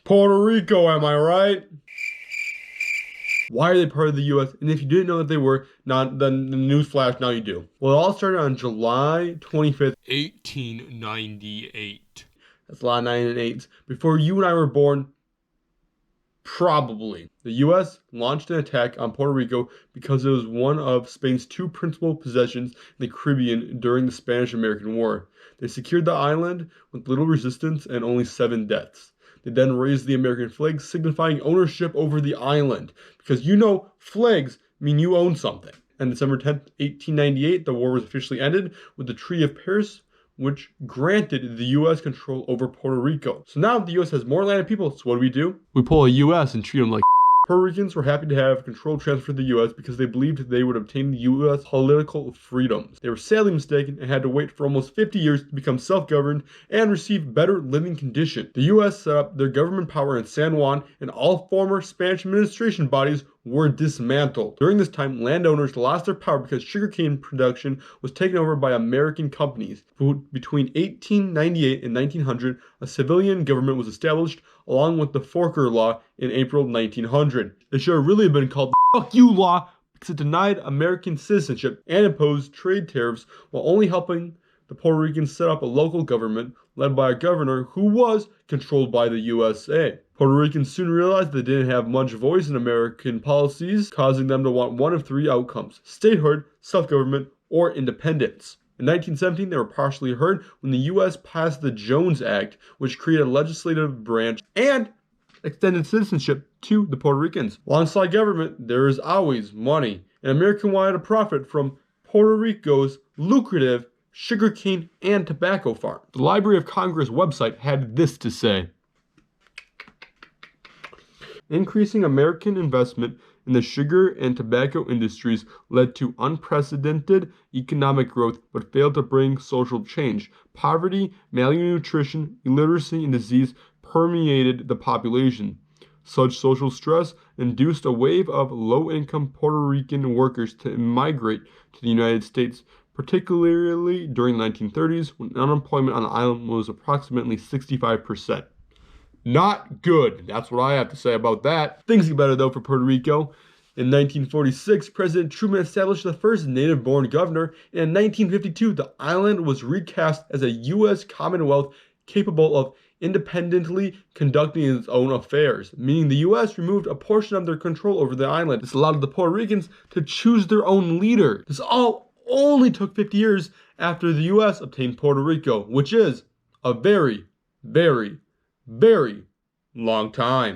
Puerto Rico, am I right? Why are they part of the U.S.? And if you didn't know that they were, then the news flash, now you do. Well, it all started on July 25th, 1898. That's a lot of 9 and 8s. Before you and I were born, probably. The U.S. launched an attack on Puerto Rico because it was one of Spain's two principal possessions in the Caribbean during the Spanish-American War. They secured the island with little resistance and only 7 deaths. They then raised the American flag, signifying ownership over the island. Because flags mean you own something. On December 10th, 1898, the war was officially ended with the Treaty of Paris, which granted the U.S. control over Puerto Rico. So now the U.S. has more land and people, so what do? We pull a U.S. and treat them like Puerto Ricans were happy to have control transferred to the U.S. because they believed they would obtain the U.S. political freedoms. They were sadly mistaken and had to wait for almost 50 years to become self-governed and receive better living conditions. The U.S. set up their government power in San Juan, and all former Spanish administration bodies were dismantled. During this time, landowners lost their power because sugarcane production was taken over by American companies. Between 1898 and 1900, a civilian government was established along with the Forker Law in April 1900. It should have really been called the Fuck You Law because it denied American citizenship and imposed trade tariffs while only helping the Puerto Ricans set up a local government led by a governor who was controlled by the USA. Puerto Ricans soon realized they didn't have much voice in American policies, causing them to want one of 3 outcomes: statehood, self-government, or independence. In 1917, they were partially heard when the U.S. passed the Jones Act, which created a legislative branch and extended citizenship to the Puerto Ricans. Alongside government, there is always money, and America wanted to profit from Puerto Rico's lucrative sugarcane and tobacco farm. The Library of Congress website had this to say: increasing American investment in the sugar and tobacco industries led to unprecedented economic growth but failed to bring social change. Poverty, malnutrition, illiteracy, and disease permeated the population. Such social stress induced a wave of low-income Puerto Rican workers to migrate to the United States, particularly during the 1930s when unemployment on the island was approximately 65%. Not good. That's what I have to say about that. Things get better though for Puerto Rico. In 1946, President Truman established the first native-born governor, and in 1952, the island was recast as a U.S. Commonwealth capable of independently conducting its own affairs, meaning the U.S. removed a portion of their control over the island. This allowed the Puerto Ricans to choose their own leader. This all only took 50 years after the U.S. obtained Puerto Rico, which is a very, very, very long time.